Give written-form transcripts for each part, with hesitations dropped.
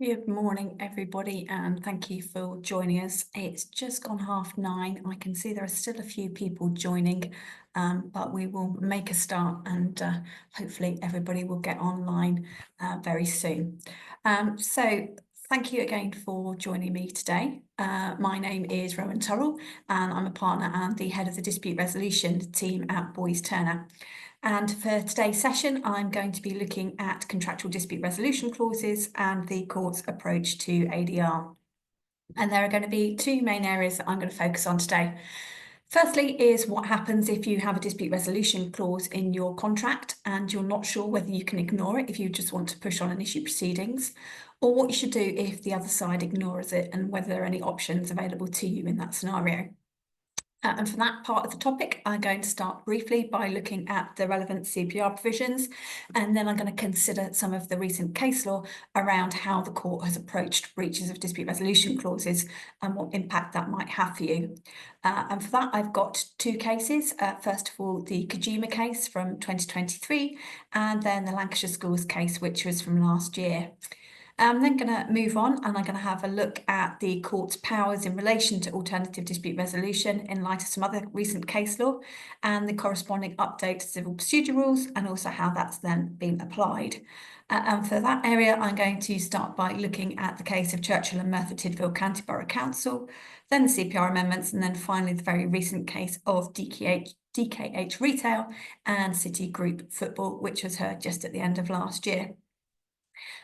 Good morning, everybody, and thank you for joining us. It's just gone 9:30. I can see there are still a few people joining, but we will make a start and hopefully everybody will get online very soon. So thank you again for joining me today. My name is Rowan Turrall, and I'm a partner and the head of the dispute resolution team at Boyes Turner. And for today's session, I'm going to be looking at contractual dispute resolution clauses and the court's approach to ADR. And there are going to be two main areas that I'm going to focus on today. Firstly is what happens if you have a dispute resolution clause in your contract and you're not sure whether you can ignore it if you just want to push on and issue proceedings, or what you should do if the other side ignores it and whether there are any options available to you in that scenario. And for that part of the topic, I'm going to start briefly by looking at the relevant CPR provisions, and then I'm going to consider some of the recent case law around how the court has approached breaches of dispute resolution clauses and what impact that might have for you. And for that, I've got two cases. First of all, the Kojima case from 2023, and then the Lancashire Schools case, which was from last year. I'm then going to move on and I'm going to have a look at the court's powers in relation to alternative dispute resolution in light of some other recent case law and the corresponding update to civil procedure rules and also how that's then been applied. And for that area, I'm going to start by looking at the case of Churchill and Merthyr Tydfil County Borough Council, then the CPR amendments, and then finally the very recent case of DKH Retail and City Group Football, which was heard just at the end of last year.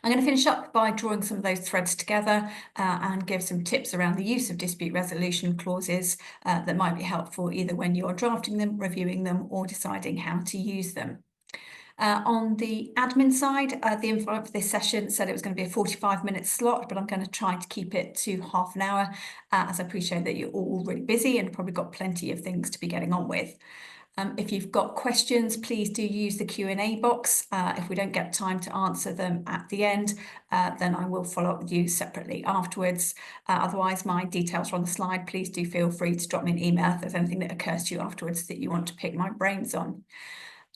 I'm going to finish up by drawing some of those threads together and give some tips around the use of dispute resolution clauses that might be helpful either when you're drafting them, reviewing them, or deciding how to use them. On the admin side, the invite for this session said it was going to be a 45-minute slot, but I'm going to try to keep it to half an hour, as I appreciate that you're all really busy and probably got plenty of things to be getting on with. If you've got questions, please do use the Q&A box. If we don't get time to answer them at the end, then I will follow up with you separately afterwards. Otherwise, my details are on the slide. Please do feel free to drop me an email if there's anything that occurs to you afterwards that you want to pick my brains on.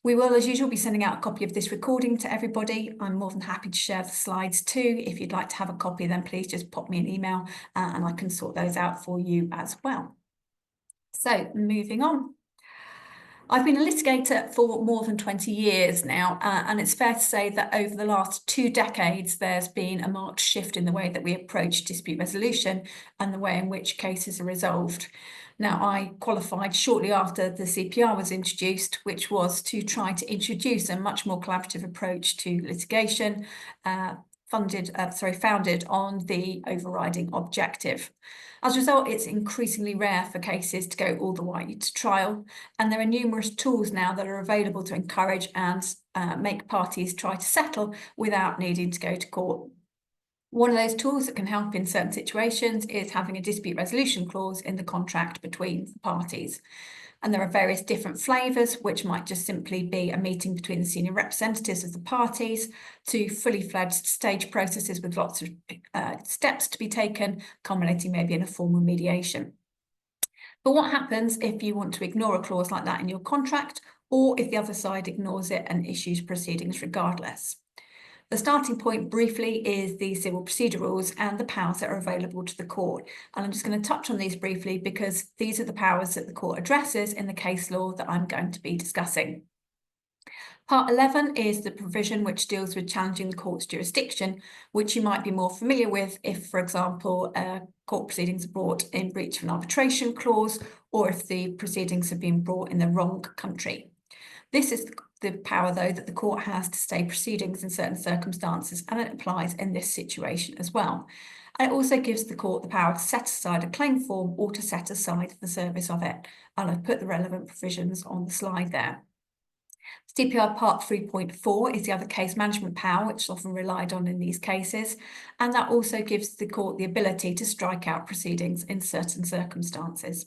We will, as usual, be sending out a copy of this recording to everybody. I'm more than happy to share the slides too. If you'd like to have a copy, then please just pop me an email and I can sort those out for you as well. So moving on. I've been a litigator for more than 20 years now, and it's fair to say that over the last 2 decades, there's been a marked shift in the way that we approach dispute resolution and the way in which cases are resolved. Now, I qualified shortly after the CPR was introduced, which was to try to introduce a much more collaborative approach to litigation, founded on the overriding objective. As a result, it's increasingly rare for cases to go all the way to trial, and there are numerous tools now that are available to encourage and make parties try to settle without needing to go to court. One of those tools that can help in certain situations is having a dispute resolution clause in the contract between the parties. And there are various different flavours, which might just simply be a meeting between the senior representatives of the parties to fully fledged stage processes with lots of steps to be taken, culminating maybe in a formal mediation. But what happens if you want to ignore a clause like that in your contract, or if the other side ignores it and issues proceedings regardless? The starting point briefly is the civil procedure rules and the powers that are available to the court. And I'm just going to touch on these briefly because these are the powers that the court addresses in the case law that I'm going to be discussing. Part 11 is the provision which deals with challenging the court's jurisdiction, which you might be more familiar with if, for example, court proceedings are brought in breach of an arbitration clause, or if the proceedings have been brought in the wrong country. This is the power, though, that the court has to stay proceedings in certain circumstances, and it applies in this situation as well. And it also gives the court the power to set aside a claim form or to set aside the service of it. And I've put the relevant provisions on the slide there. CPR Part 3.4 is the other case management power, which is often relied on in these cases, and that also gives the court the ability to strike out proceedings in certain circumstances.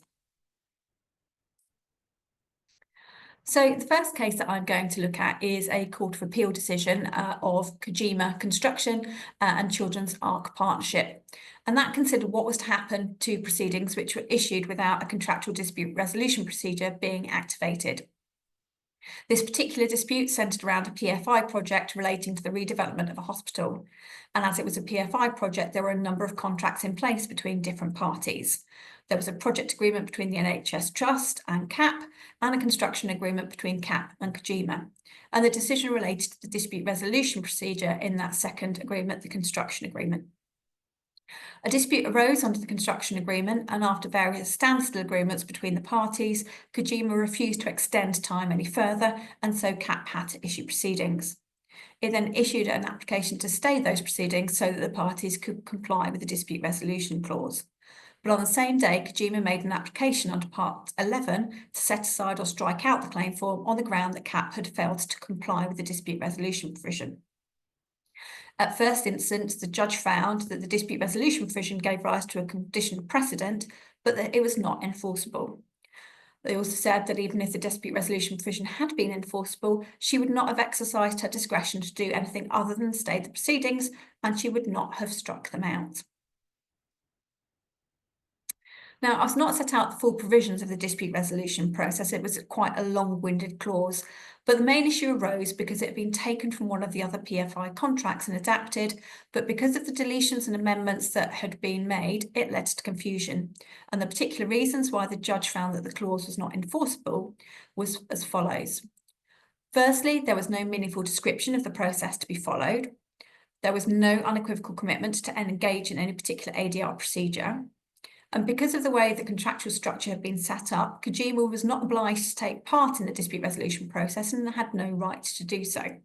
So the first case that I'm going to look at is a Court of Appeal decision of Kojima Construction and Children's Ark Partnership. And that considered what was to happen to proceedings which were issued without a contractual dispute resolution procedure being activated. This particular dispute centred around a PFI project relating to the redevelopment of a hospital. And as it was a PFI project, there were a number of contracts in place between different parties. There was a project agreement between the NHS Trust and CAP, and a construction agreement between CAP and Kojima. And the decision related to the dispute resolution procedure in that second agreement, the construction agreement. A dispute arose under the construction agreement, and after various standstill agreements between the parties, Kojima refused to extend time any further, and so CAP had to issue proceedings. It then issued an application to stay those proceedings so that the parties could comply with the dispute resolution clause. But on the same day, Kojima made an application under Part 11 to set aside or strike out the claim form on the ground that CAP had failed to comply with the dispute resolution provision. At first instance, the judge found that the dispute resolution provision gave rise to a condition of precedent, but that it was not enforceable. They also said that even if the dispute resolution provision had been enforceable, she would not have exercised her discretion to do anything other than stay the proceedings, and she would not have struck them out. Now, I've not set out the full provisions of the dispute resolution process. It was quite a long-winded clause, but the main issue arose because it had been taken from one of the other PFI contracts and adapted, but because of the deletions and amendments that had been made, it led to confusion. And the particular reasons why the judge found that the clause was not enforceable was as follows. Firstly, there was no meaningful description of the process to be followed. There was no unequivocal commitment to engage in any particular ADR procedure. And because of the way the contractual structure had been set up, Kojima was not obliged to take part in the dispute resolution process and had no right to do so.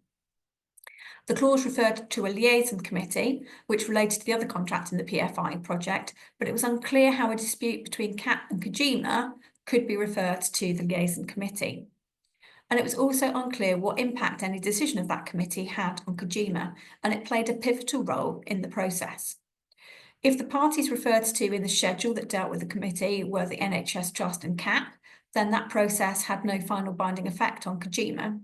The clause referred to a liaison committee, which related to the other contract in the PFI project, but it was unclear how a dispute between CAP and Kojima could be referred to the liaison committee. And it was also unclear what impact any decision of that committee had on Kojima, and it played a pivotal role in the process. If the parties referred to in the schedule that dealt with the committee were the NHS Trust and CAP, then that process had no final binding effect on Kojima,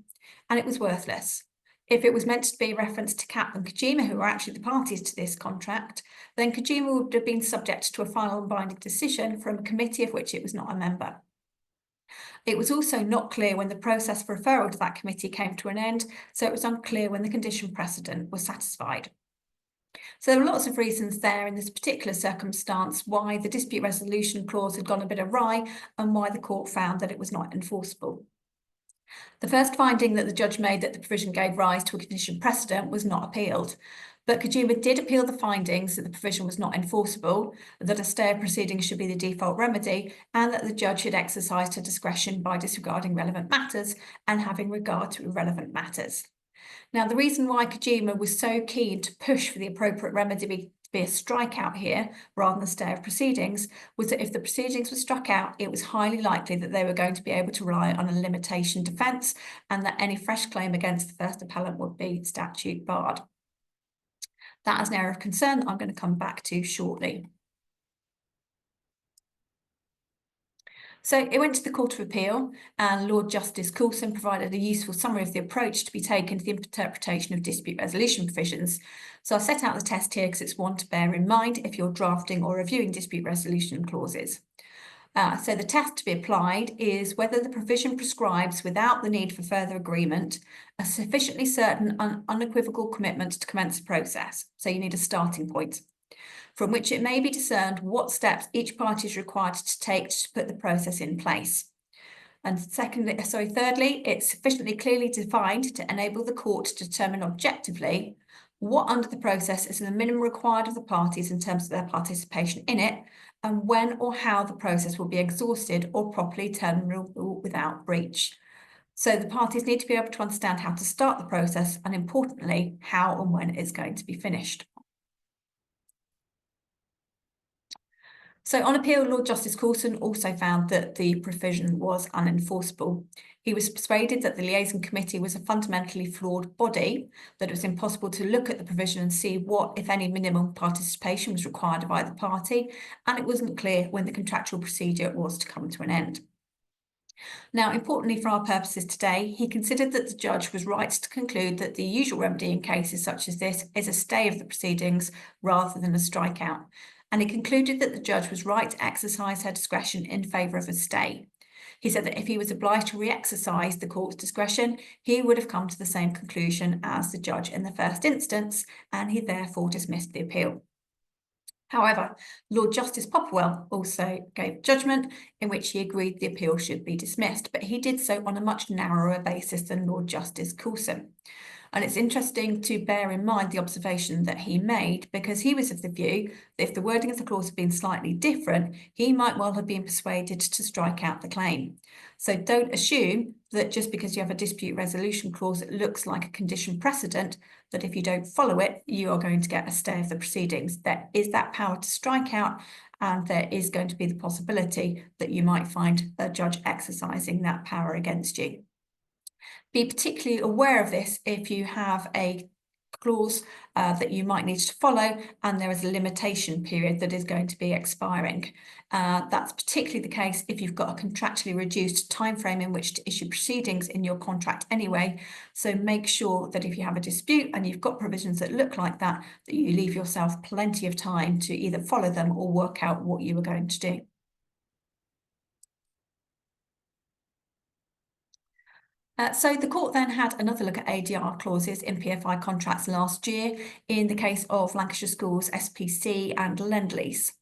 and it was worthless. If it was meant to be referenced to CAP and Kojima, who were actually the parties to this contract, then Kojima would have been subject to a final and binding decision from a committee of which it was not a member. It was also not clear when the process for referral to that committee came to an end, so it was unclear when the condition precedent was satisfied. So there were lots of reasons there in this particular circumstance why the dispute resolution clause had gone a bit awry and why the court found that it was not enforceable. The first finding that the judge made that the provision gave rise to a condition precedent was not appealed, but Kojima did appeal the findings that the provision was not enforceable, that a stay of proceedings should be the default remedy, and that the judge had exercised her discretion by disregarding relevant matters and having regard to irrelevant matters. Now, the reason why Kojima was so keen to push for the appropriate remedy to be a strikeout here, rather than a stay of proceedings, was that if the proceedings were struck out, it was highly likely that they were going to be able to rely on a limitation defence and that any fresh claim against the first appellant would be statute barred. That is an area of concern I'm going to come back to shortly. So it went to the Court of Appeal, and Lord Justice Coulson provided a useful summary of the approach to be taken to the interpretation of dispute resolution provisions. So I've set out the test here because it's one to bear in mind if you're drafting or reviewing dispute resolution clauses. So the test to be applied is whether the provision prescribes, without the need for further agreement, a sufficiently certain unequivocal commitment to commence the process. So you need a starting point from which it may be discerned what steps each party is required to take to put the process in place. And thirdly, it's sufficiently clearly defined to enable the court to determine objectively what under the process is the minimum required of the parties in terms of their participation in it, and when or how the process will be exhausted or properly terminable without breach. So the parties need to be able to understand how to start the process, and importantly, how and when it's going to be finished. So on appeal, Lord Justice Coulson also found that the provision was unenforceable. He was persuaded that the liaison committee was a fundamentally flawed body, that it was impossible to look at the provision and see what, if any, minimum participation was required of either party, and it wasn't clear when the contractual procedure was to come to an end. Now, importantly for our purposes today, he considered that the judge was right to conclude that the usual remedy in cases such as this is a stay of the proceedings rather than a strikeout. And he concluded that the judge was right to exercise her discretion in favour of a stay. He said that if he was obliged to re-exercise the court's discretion, he would have come to the same conclusion as the judge in the first instance, and he therefore dismissed the appeal. However, Lord Justice Popwell also gave judgment in which he agreed the appeal should be dismissed, but he did so on a much narrower basis than Lord Justice Coulson. And it's interesting to bear in mind the observation that he made, because he was of the view that if the wording of the clause had been slightly different, he might well have been persuaded to strike out the claim. So don't assume that just because you have a dispute resolution clause that looks like a condition precedent, that if you don't follow it, you are going to get a stay of the proceedings. There is that power to strike out, and there is going to be the possibility that you might find a judge exercising that power against you. Be particularly aware of this if you have a clause that you might need to follow and there is a limitation period that is going to be expiring. That's particularly the case if you've got a contractually reduced time frame in which to issue proceedings in your contract anyway. So make sure that if you have a dispute and you've got provisions that look like that, that you leave yourself plenty of time to either follow them or work out what you are going to do. So the court then had another look at ADR clauses in PFI contracts last year in the case of Lancashire Schools, SPC and Lend-Lease.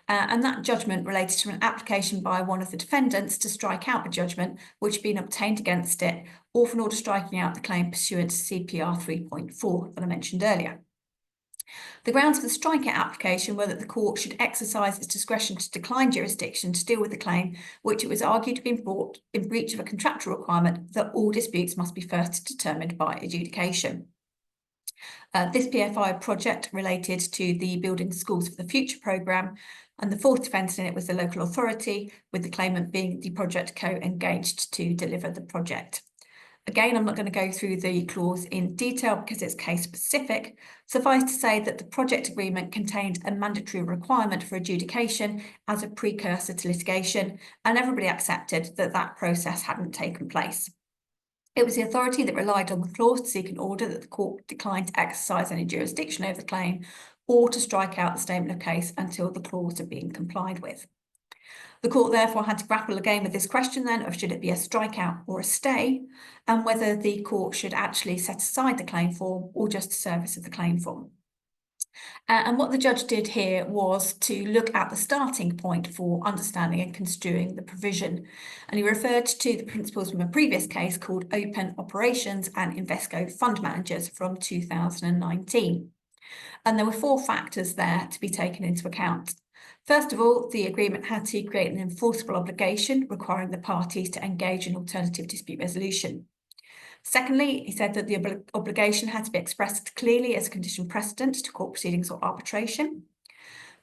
And that judgment related to an application by one of the defendants to strike out a judgment which had been obtained against it, or for an order striking out the claim pursuant to CPR 3.4 that I mentioned earlier. The grounds for the strikeout application were that the court should exercise its discretion to decline jurisdiction to deal with the claim, which it was argued to be brought in breach of a contractual requirement that all disputes must be first determined by adjudication. This PFI project related to the Building Schools for the Future programme, and the fourth defence in it was the local authority, with the claimant being the project co-engaged to deliver the project. Again, I'm not going to go through the clause in detail because it's case specific. Suffice to say that the project agreement contained a mandatory requirement for adjudication as a precursor to litigation, and everybody accepted that that process hadn't taken place. It was the authority that relied on the clause to seek an order that the court declined to exercise any jurisdiction over the claim or to strike out the statement of case until the clause had been complied with. The court therefore had to grapple again with this question then of should it be a strikeout or a stay, and whether the court should actually set aside the claim form or just the service of the claim form. And what the judge did here was to look at the starting point for understanding and construing the provision. And he referred to the principles from a previous case called Open Operations and Invesco Fund Managers from 2019. And there were 4 factors there to be taken into account. First of all, the agreement had to create an enforceable obligation requiring the parties to engage in alternative dispute resolution. Secondly, he said that the obligation had to be expressed clearly as a condition precedent to court proceedings or arbitration.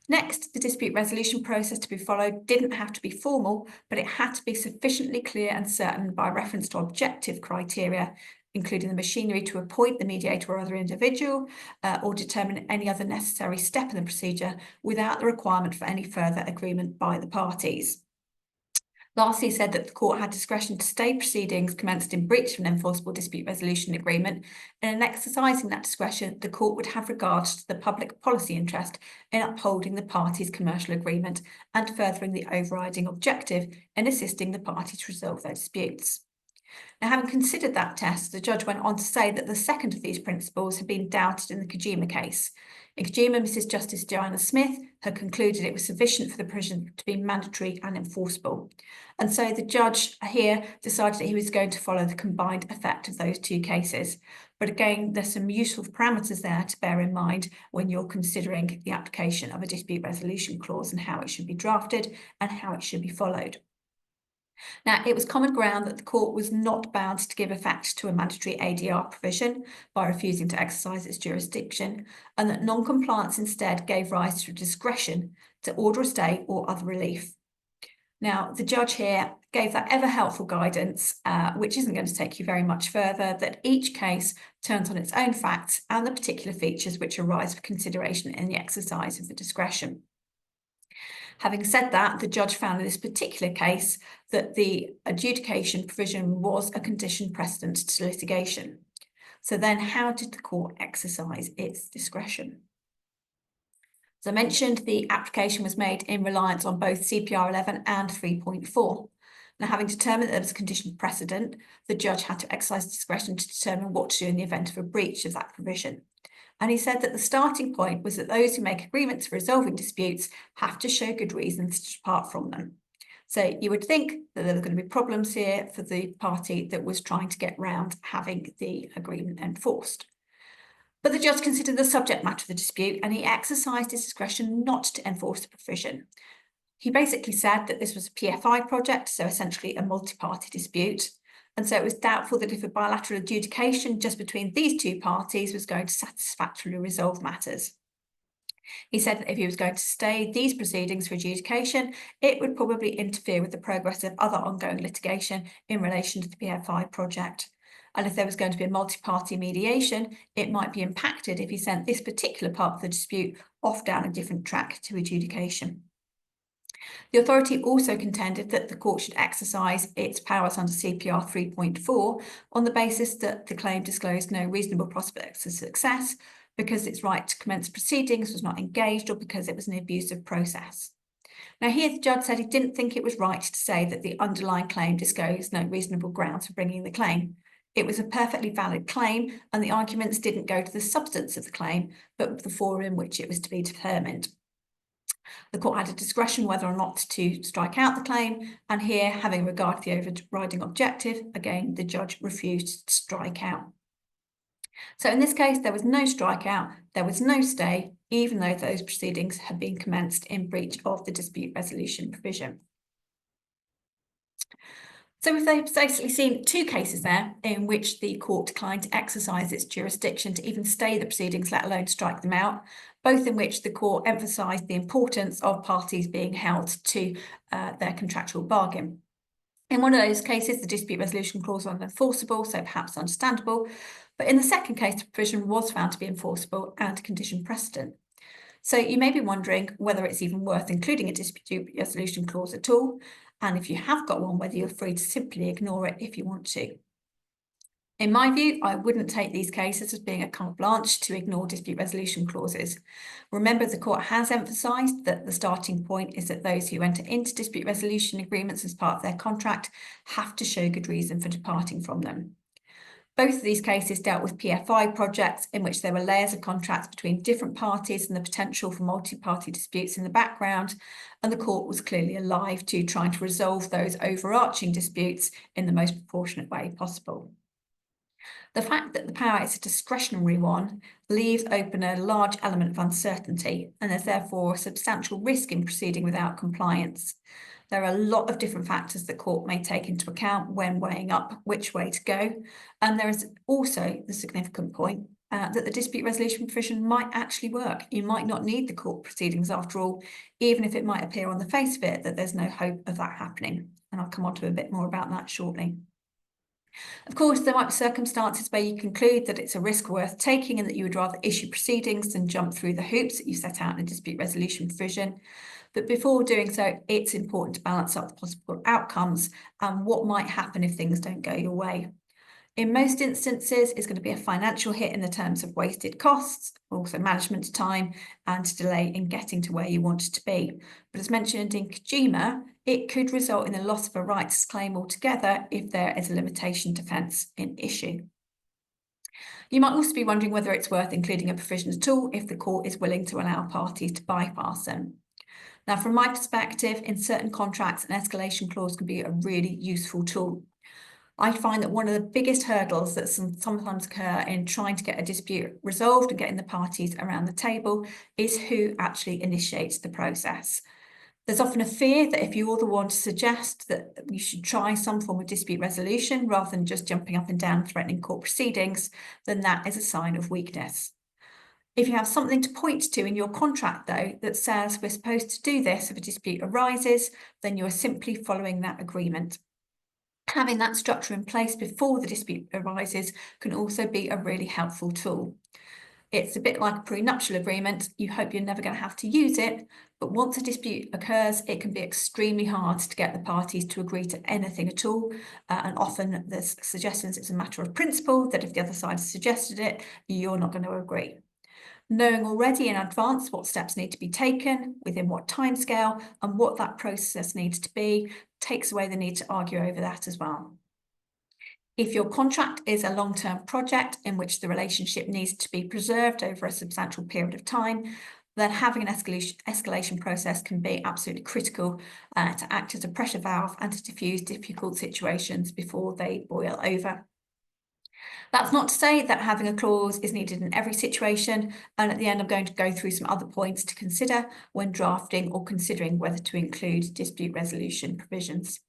Next, the dispute resolution process to be followed didn't have to be formal, but it had to be sufficiently clear and certain by reference to objective criteria, including the machinery to appoint the mediator or other individual, or determine any other necessary step in the procedure without the requirement for any further agreement by the parties. Lastly, he said that the court had discretion to stay proceedings commenced in breach of an enforceable dispute resolution agreement, and in exercising that discretion, the court would have regard to the public policy interest in upholding the parties' commercial agreement and furthering the overriding objective in assisting the parties to resolve their disputes. Now, having considered that test, the judge went on to say that the second of these principles had been doubted in the Kojima case. In Kojima, Mrs. Justice Diana Smith had concluded it was sufficient for the provision to be mandatory and enforceable. And so the judge here decided that he was going to follow the combined effect of those 2 cases. But again, there's some useful parameters there to bear in mind when you're considering the application of a dispute resolution clause and how it should be drafted and how it should be followed. Now, it was common ground that the court was not bound to give effect to a mandatory ADR provision by refusing to exercise its jurisdiction, and that non-compliance instead gave rise to discretion to order a stay or other relief. Now, the judge here gave that ever helpful guidance, which isn't going to take you very much further, that each case turns on its own facts and the particular features which arise for consideration in the exercise of the discretion. Having said that, the judge found in this particular case that the adjudication provision was a condition precedent to litigation. So then how did the court exercise its discretion? As I mentioned, the application was made in reliance on both CPR 11 and 3.4. Now, having determined that there was a condition precedent, the judge had to exercise discretion to determine what to do in the event of a breach of that provision. And he said that the starting point was that those who make agreements for resolving disputes have to show good reasons to depart from them. So you would think that there were going to be problems here for the party that was trying to get round having the agreement enforced. But the judge considered the subject matter of the dispute and he exercised his discretion not to enforce the provision. He basically said that this was a PFI project, so essentially a multi-party dispute. And so it was doubtful that if a bilateral adjudication just between these two parties was going to satisfactorily resolve matters. He said that if he was going to stay these proceedings for adjudication, it would probably interfere with the progress of other ongoing litigation in relation to the PFI project. And if there was going to be a multi-party mediation, it might be impacted if he sent this particular part of the dispute off down a different track to adjudication. The authority also contended that the court should exercise its powers under CPR 3.4 on the basis that the claim disclosed no reasonable prospects of success, because its right to commence proceedings was not engaged or because it was an abusive process. Now here the judge said he didn't think it was right to say that the underlying claim disclosed no reasonable grounds for bringing the claim. It was a perfectly valid claim and the arguments didn't go to the substance of the claim, but the forum in which it was to be determined. The court had a discretion whether or not to strike out the claim, and here, having regard to the overriding objective, again, the judge refused to strike out. So in this case, there was no strikeout, there was no stay, even though those proceedings had been commenced in breach of the dispute resolution provision. So we've basically seen two cases there in which the court declined to exercise its jurisdiction to even stay the proceedings, let alone strike them out, both in which the court emphasised the importance of parties being held to their contractual bargain. In one of those cases, the dispute resolution clause was unenforceable, so perhaps understandable. But in the second case, the provision was found to be enforceable and condition precedent. So you may be wondering whether it's even worth including a dispute resolution clause at all. And if you have got one, whether you're free to simply ignore it if you want to. In my view, I wouldn't take these cases as being a carte blanche to ignore dispute resolution clauses. Remember, the court has emphasised that the starting point is that those who enter into dispute resolution agreements as part of their contract have to show good reason for departing from them. Both of these cases dealt with PFI projects in which there were layers of contracts between different parties and the potential for multi-party disputes in the background, and the court was clearly alive to trying to resolve those overarching disputes in the most proportionate way possible. The fact that the power is a discretionary one leaves open a large element of uncertainty, and there's therefore a substantial risk in proceeding without compliance. There are a lot of different factors the court may take into account when weighing up which way to go. And there is also the significant point that the dispute resolution provision might actually work. You might not need the court proceedings after all, even if it might appear on the face of it that there's no hope of that happening. And I'll come on to a bit more about that shortly. Of course, there might be circumstances where you conclude that it's a risk worth taking and that you would rather issue proceedings than jump through the hoops that you set out in a dispute resolution provision. But before doing so, it's important to balance up the possible outcomes and what might happen if things don't go your way. In most instances, it's going to be a financial hit in the terms of wasted costs, also management time and delay in getting to where you want to be. But as mentioned in Kojima, it could result in the loss of a rights claim altogether if there is a limitation defence in issue. You might also be wondering whether it's worth including a provision at all if the court is willing to allow parties to bypass them. Now, from my perspective, in certain contracts, an escalation clause can be a really useful tool. I find that one of the biggest hurdles that sometimes occur in trying to get a dispute resolved and getting the parties around the table is who actually initiates the process. There's often a fear that if you're the one to suggest that you should try some form of dispute resolution rather than just jumping up and down threatening court proceedings, then that is a sign of weakness. If you have something to point to in your contract, though, that says we're supposed to do this if a dispute arises, then you are simply following that agreement. Having that structure in place before the dispute arises can also be a really helpful tool. It's a bit like a prenuptial agreement. You hope you're never going to have to use it, but once a dispute occurs, it can be extremely hard to get the parties to agree to anything at all. And often there's suggestions it's a matter of principle that if the other side has suggested it, you're not going to agree. Knowing already in advance what steps need to be taken, within what timescale, and what that process needs to be, takes away the need to argue over that as well. If your contract is a long-term project in which the relationship needs to be preserved over a substantial period of time, then having an escalation process can be absolutely critical to act as a pressure valve and to diffuse difficult situations before they boil over. That's not to say that having a clause is needed in every situation, and at the end I'm going to go through some other points to consider when drafting or considering whether to include dispute resolution provisions.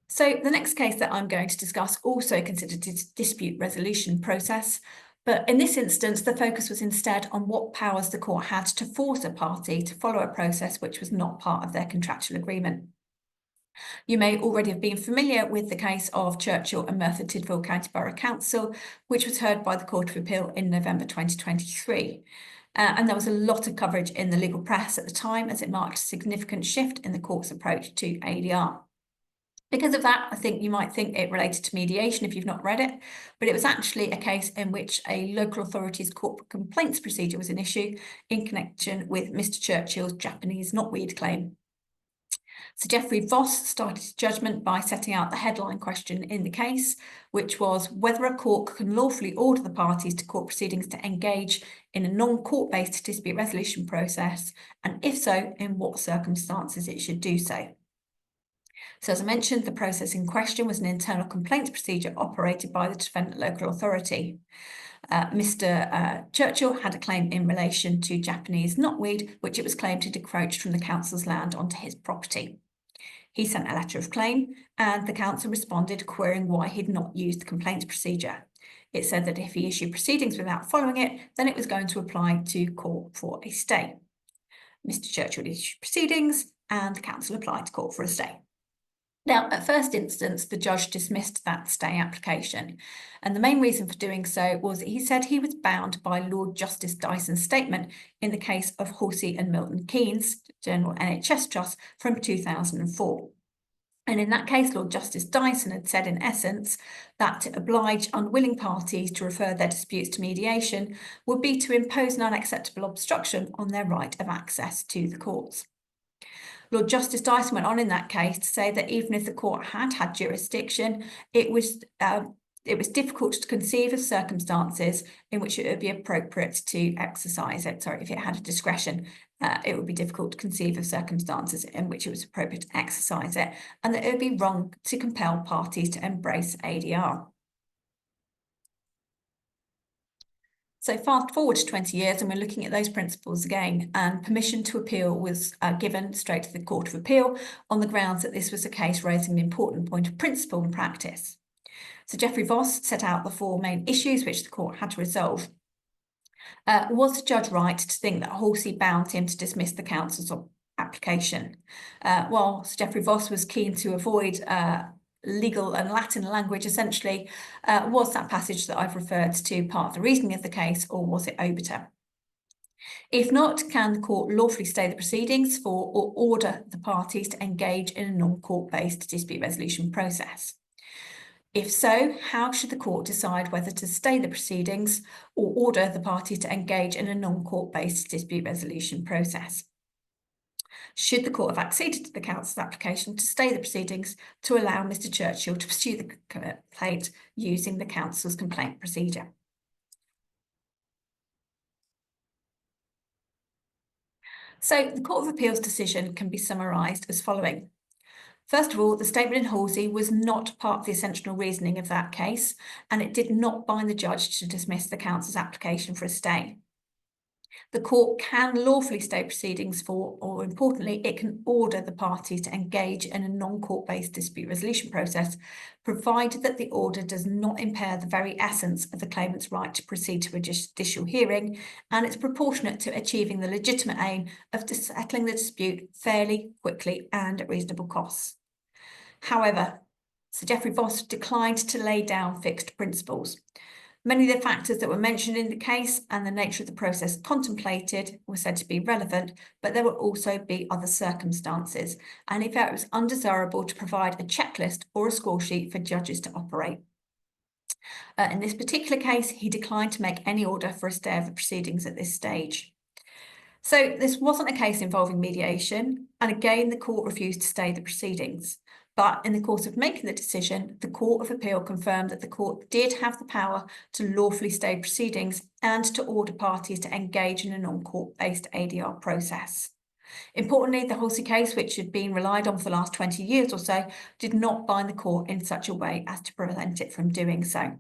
So the next case that I'm going to discuss also considered dispute resolution process, but in this instance, the focus was instead on what powers the court had to force a party to follow a process which was not part of their contractual agreement. You may already have been familiar with the case of Churchill and Merthyr Tydfil County Borough Council, which was heard by the Court of Appeal in November 2023. And there was a lot of coverage in the legal press at the time as it marked a significant shift in the court's approach to ADR. Because of that, I think you might think it related to mediation if you've not read it, but it was actually a case in which a local authority's corporate complaints procedure was an issue in connection with Mr. Churchill's Japanese knotweed claim. Sir Geoffrey Voss started his judgment by setting out the headline question in the case, which was whether a court can lawfully order the parties to court proceedings to engage in a non-court-based dispute resolution process, and if so, in what circumstances it should do so. So as I mentioned, the process in question was an internal complaints procedure operated by the defendant local authority. Mr. Churchill had a claim in relation to Japanese knotweed, which it was claimed had encroached from the council's land onto his property. He sent a letter of claim and the council responded querying why he'd not used the complaints procedure. It said that if he issued proceedings without following it, then it was going to apply to court for a stay. Mr. Churchill issued proceedings and the council applied to court for a stay. Now, at first instance, the judge dismissed that stay application, and the main reason for doing so was that he said he was bound by Lord Justice Dyson's statement in the case of Horsey and Milton Keynes, General NHS Trust, from 2004. And in that case, Lord Justice Dyson had said, in essence, that to oblige unwilling parties to refer their disputes to mediation would be to impose an unacceptable obstruction on their right of access to the courts. Lord Justice Dyson went on in that case to say that even if the court had had jurisdiction, it was difficult to conceive of circumstances in which it would be appropriate to exercise it. Sorry, if it had a discretion, it would be difficult to conceive of circumstances in which it was appropriate to exercise it, and that it would be wrong to compel parties to embrace ADR. So fast forward to 20 years and we're looking at those principles again, and permission to appeal was given straight to the Court of Appeal on the grounds that this was a case raising an important point of principle and practice. So Geoffrey Voss set out the four main issues which the court had to resolve. Was the judge right to think that Horsey bound him to dismiss the council's application? While Sir Geoffrey Voss was keen to avoid legal and Latin language, essentially, was that passage that I've referred to part of the reasoning of the case, or was it obiter? If not, can the court lawfully stay the proceedings for or order the parties to engage in a non-court-based dispute resolution process? If so, how should the court decide whether to stay the proceedings or order the parties to engage in a non-court-based dispute resolution process? Should the court have acceded to the council's application to stay the proceedings to allow Mr. Churchill to pursue the complaint using the council's complaint procedure? So the Court of Appeal's decision can be summarised as following. First of all, the statement in Horsey was not part of the essential reasoning of that case, and it did not bind the judge to dismiss the council's application for a stay. The court can lawfully stay proceedings for, or importantly, it can order the parties to engage in a non-court-based dispute resolution process, provided that the order does not impair the very essence of the claimant's right to proceed to a judicial hearing, and it's proportionate to achieving the legitimate aim of settling the dispute fairly, quickly, and at reasonable costs. However, Sir Geoffrey Voss declined to lay down fixed principles. Many of the factors that were mentioned in the case and the nature of the process contemplated were said to be relevant, but there will also be other circumstances, and he felt it was undesirable to provide a checklist or a score sheet for judges to operate. In this particular case, he declined to make any order for a stay of the proceedings at this stage. So this wasn't a case involving mediation, and again, the court refused to stay the proceedings. But in the course of making the decision, the Court of Appeal confirmed that the court did have the power to lawfully stay proceedings and to order parties to engage in a non-court-based ADR process. Importantly, the Halsey case, which had been relied on for the last 20 years or so, did not bind the court in such a way as to prevent it from doing so.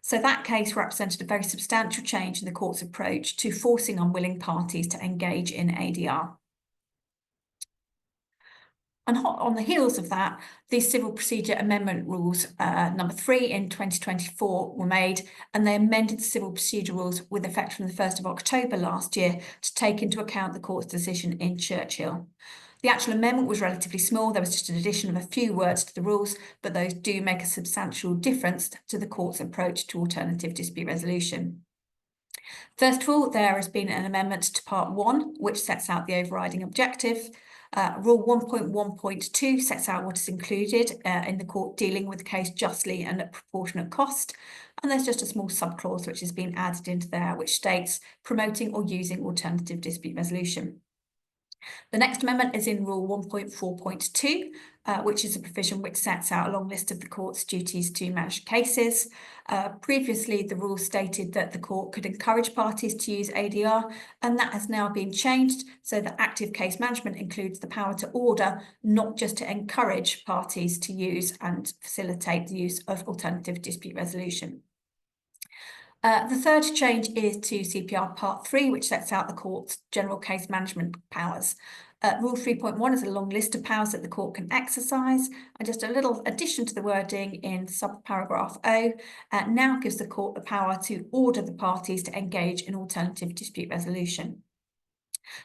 So that case represented a very substantial change in the court's approach to forcing unwilling parties to engage in ADR. And hot on the heels of that, the Civil Procedure Amendment Rules number 3 in 2024 were made, and they amended the Civil Procedure Rules with effect from the 1st of October last year to take into account the court's decision in Churchill. The actual amendment was relatively small. There was just an addition of a few words to the rules, but those do make a substantial difference to the court's approach to alternative dispute resolution. First of all, there has been an amendment to Part 1, which sets out the overriding objective. Rule 1.1.2 sets out what is included in the court dealing with the case justly and at proportionate cost. And there's just a small subclause which has been added into there, which states promoting or using alternative dispute resolution. The next amendment is in Rule 1.4.2, which is a provision which sets out a long list of the court's duties to manage cases. Previously, the rule stated that the court could encourage parties to use ADR, and that has now been changed so that active case management includes the power to order, not just to encourage parties to use and facilitate the use of alternative dispute resolution. The third change is to CPR Part 3, which sets out the court's general case management powers. Rule 3.1 is a long list of powers that the court can exercise, and just a little addition to the wording in subparagraph O now gives the court the power to order the parties to engage in alternative dispute resolution.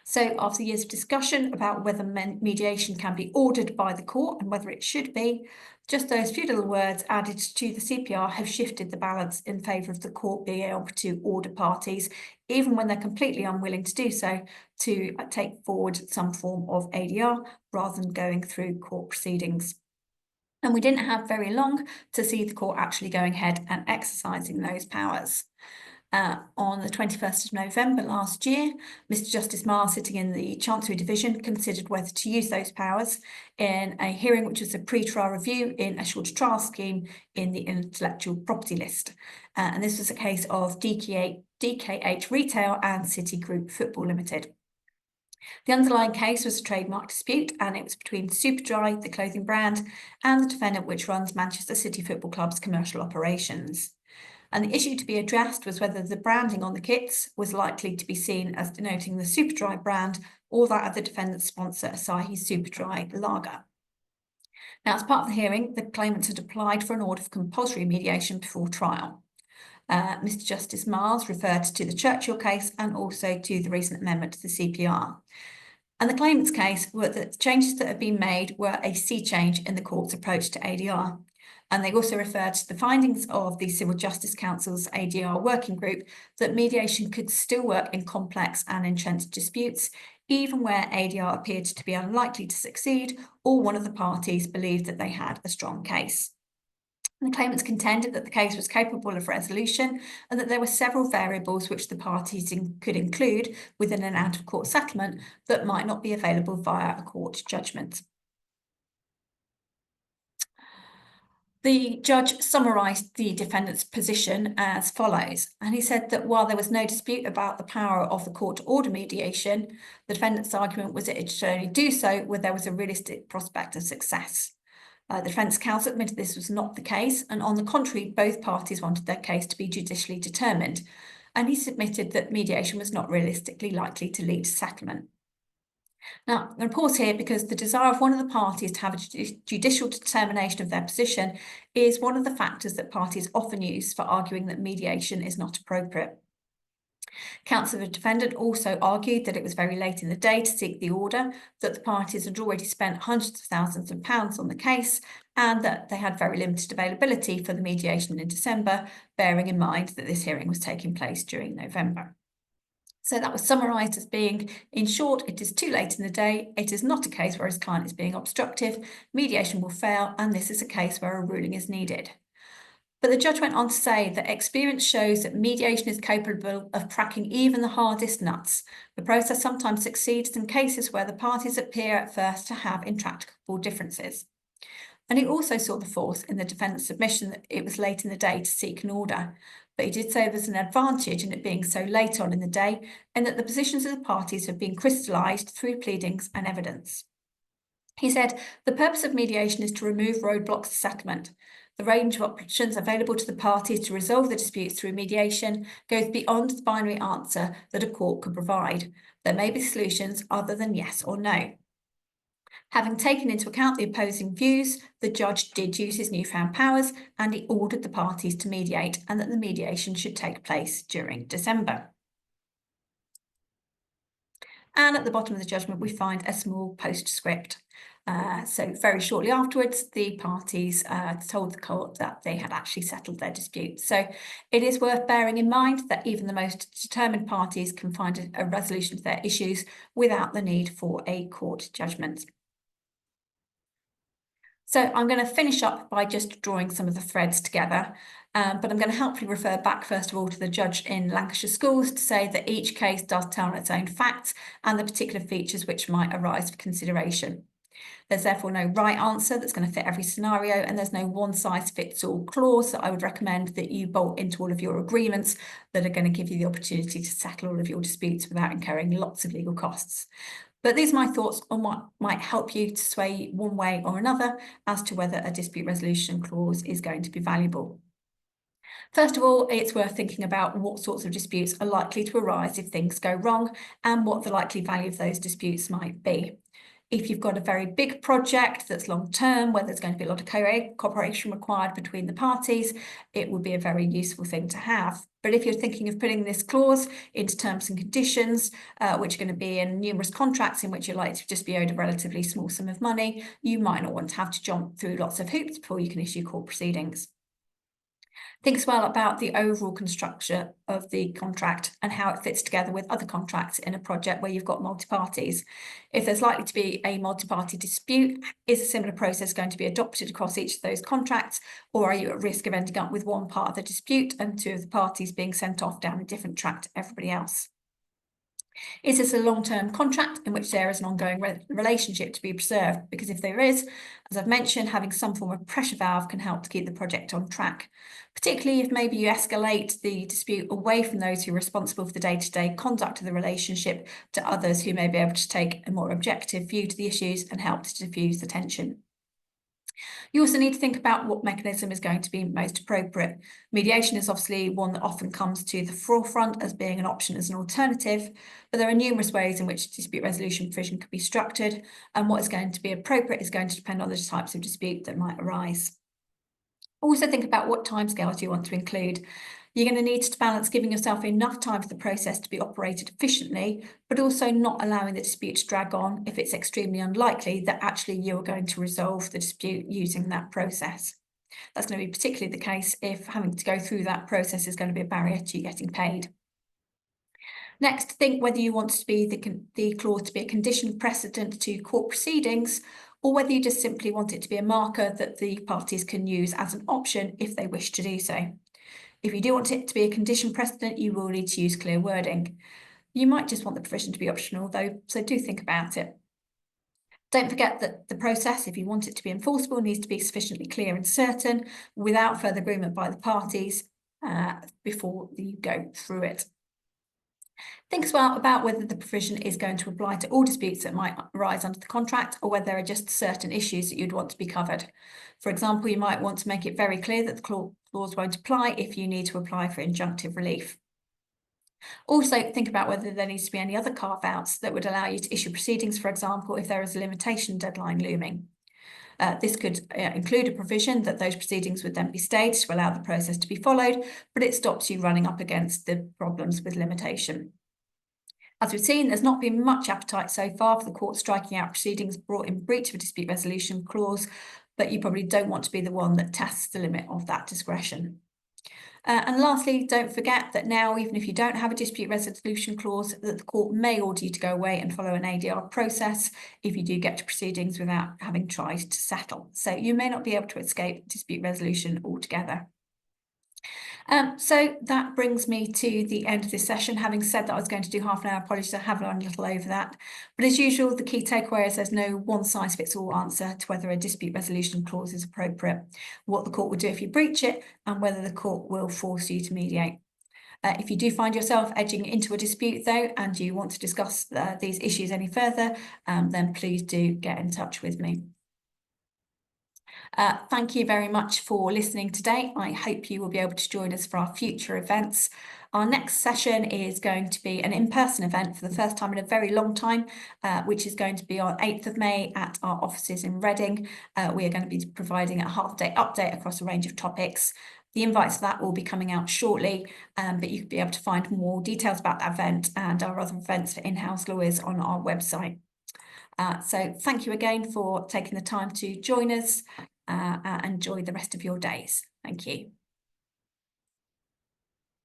So after years of discussion about whether mediation can be ordered by the court and whether it should be, just those few little words added to the CPR have shifted the balance in favour of the court being able to order parties, even when they're completely unwilling to do so, to take forward some form of ADR rather than going through court proceedings. And we didn't have very long to see the court actually going ahead and exercising those powers. On the 21st of November last year, Mr Justice Marr, sitting in the Chancery Division, considered whether to use those powers in a hearing which was a pre-trial review in a shorter trial scheme in the intellectual property list. And this was a case of DKH Retail and Citigroup Football Limited. The underlying case was a trademark dispute, and it was between Superdry, the clothing brand, and the defendant which runs Manchester City Football Club's commercial operations. And the issue to be addressed was whether the branding on the kits was likely to be seen as denoting the Superdry brand or that of the defendant's sponsor, Asahi Superdry Lager. Now, as part of the hearing, the claimants had applied for an order of compulsory mediation before trial. Mr Justice Miles referred to the Churchill case and also to the recent amendment to the CPR. And the claimant's case were that the changes that have been made were a sea change in the court's approach to ADR. And they also referred to the findings of the Civil Justice Council's ADR working group that mediation could still work in complex and entrenched disputes, even where ADR appeared to be unlikely to succeed or one of the parties believed that they had a strong case. The claimants contended that the case was capable of resolution and that there were several variables which the parties could include within an out-of-court settlement that might not be available via a court judgment. The judge summarised the defendant's position as follows, and he said that while there was no dispute about the power of the court to order mediation, the defendant's argument was that it should only do so where there was a realistic prospect of success. The defence counsel admitted this was not the case, and on the contrary, both parties wanted their case to be judicially determined, and he submitted that mediation was not realistically likely to lead to settlement. Now, I'm going to pause here because the desire of one of the parties to have a judicial determination of their position is one of the factors that parties often use for arguing that mediation is not appropriate. Counsel for the defendant also argued that it was very late in the day to seek the order, that the parties had already spent hundreds of thousands of pounds on the case, and that they had very limited availability for the mediation in December, bearing in mind that this hearing was taking place during November. So that was summarised as being, in short, it is too late in the day, it is not a case where his client is being obstructive, mediation will fail, and this is a case where a ruling is needed. But the judge went on to say that experience shows that mediation is capable of cracking even the hardest nuts. The process sometimes succeeds in cases where the parties appear at first to have intractable differences. And he also saw the force in the defendant's submission that it was late in the day to seek an order. But he did say there's an advantage in it being so late on in the day, and that the positions of the parties have been crystallised through pleadings and evidence. He said, the purpose of mediation is to remove roadblocks to settlement. The range of options available to the parties to resolve the disputes through mediation goes beyond the binary answer that a court could provide. There may be solutions other than yes or no. Having taken into account the opposing views, the judge did use his newfound powers and he ordered the parties to mediate, and that the mediation should take place during December. And at the bottom of the judgment, we find a small postscript. So very shortly afterwards, the parties told the court that they had actually settled their dispute. So it is worth bearing in mind that even the most determined parties can find a resolution to their issues without the need for a court judgment. So I'm going to finish up by just drawing some of the threads together, but I'm going to helpfully refer back first of all to the judge in Lancashire Schools to say that each case does tell its own facts and the particular features which might arise for consideration. There's therefore no right answer that's going to fit every scenario, and there's no one-size-fits-all clause that I would recommend that you bolt into all of your agreements that are going to give you the opportunity to settle all of your disputes without incurring lots of legal costs. But these are my thoughts on what might help you to sway one way or another as to whether a dispute resolution clause is going to be valuable. First of all, it's worth thinking about what sorts of disputes are likely to arise if things go wrong and what the likely value of those disputes might be. If you've got a very big project that's long-term, where there's going to be a lot of cooperation required between the parties, it would be a very useful thing to have. But if you're thinking of putting this clause into terms and conditions, which are going to be in numerous contracts in which you're likely to just be owed a relatively small sum of money, you might not want to have to jump through lots of hoops before you can issue court proceedings. Think as well about the overall construction of the contract and how it fits together with other contracts in a project where you've got multi-parties. If there's likely to be a multi-party dispute, is a similar process going to be adopted across each of those contracts, or are you at risk of ending up with one part of the dispute and two of the parties being sent off down a different track to everybody else? Is this a long-term contract in which there is an ongoing relationship to be preserved? Because if there is, as I've mentioned, having some form of pressure valve can help to keep the project on track, particularly if maybe you escalate the dispute away from those who are responsible for the day-to-day conduct of the relationship to others who may be able to take a more objective view to the issues and help to diffuse the tension. You also need to think about what mechanism is going to be most appropriate. Mediation is obviously one that often comes to the forefront as being an option as an alternative, but there are numerous ways in which dispute resolution provision could be structured, and what is going to be appropriate is going to depend on the types of dispute that might arise. Also think about what timescales you want to include. You're going to need to balance giving yourself enough time for the process to be operated efficiently, but also not allowing the dispute to drag on if it's extremely unlikely that actually you're going to resolve the dispute using that process. That's going to be particularly the case if having to go through that process is going to be a barrier to you getting paid. Next, think whether you want to be the clause to be a condition precedent to court proceedings, or whether you just simply want it to be a marker that the parties can use as an option if they wish to do so. If you do want it to be a condition precedent, you will need to use clear wording. You might just want the provision to be optional though, so do think about it. Don't forget that the process, if you want it to be enforceable, needs to be sufficiently clear and certain without further agreement by the parties before you go through it. Think as well about whether the provision is going to apply to all disputes that might arise under the contract, or whether there are just certain issues that you'd want to be covered. For example, you might want to make it very clear that the clause won't apply if you need to apply for injunctive relief. Also, think about whether there needs to be any other carve-outs that would allow you to issue proceedings, for example, if there is a limitation deadline looming. This could include a provision that those proceedings would then be stayed to allow the process to be followed, but it stops you running up against the problems with limitation. As we've seen, there's not been much appetite so far for the court striking out proceedings brought in breach of a dispute resolution clause, but you probably don't want to be the one that tests the limit of that discretion. And lastly, don't forget that now, even if you don't have a dispute resolution clause, that the court may order you to go away and follow an ADR process if you do get to proceedings without having tried to settle. So you may not be able to escape dispute resolution altogether. So that brings me to the end of this session. Having said that I was going to do half an hour, apologies, I have run a little over that. But as usual, the key takeaway is there's no one-size-fits-all answer to whether a dispute resolution clause is appropriate, what the court will do if you breach it, and whether the court will force you to mediate. If you do find yourself edging into a dispute, though, and you want to discuss these issues any further, then please do get in touch with me. Thank you very much for listening today. I hope you will be able to join us for our future events. Our next session is going to be an in-person event for the first time in a very long time, which is going to be on 8th of May at our offices in Reading. We are going to be providing a half-day update across a range of topics. The invites for that will be coming out shortly, but you could be able to find more details about that event and our other events for in-house lawyers on our website. So thank you again for taking the time to join us. Enjoy the rest of your days. Thank you.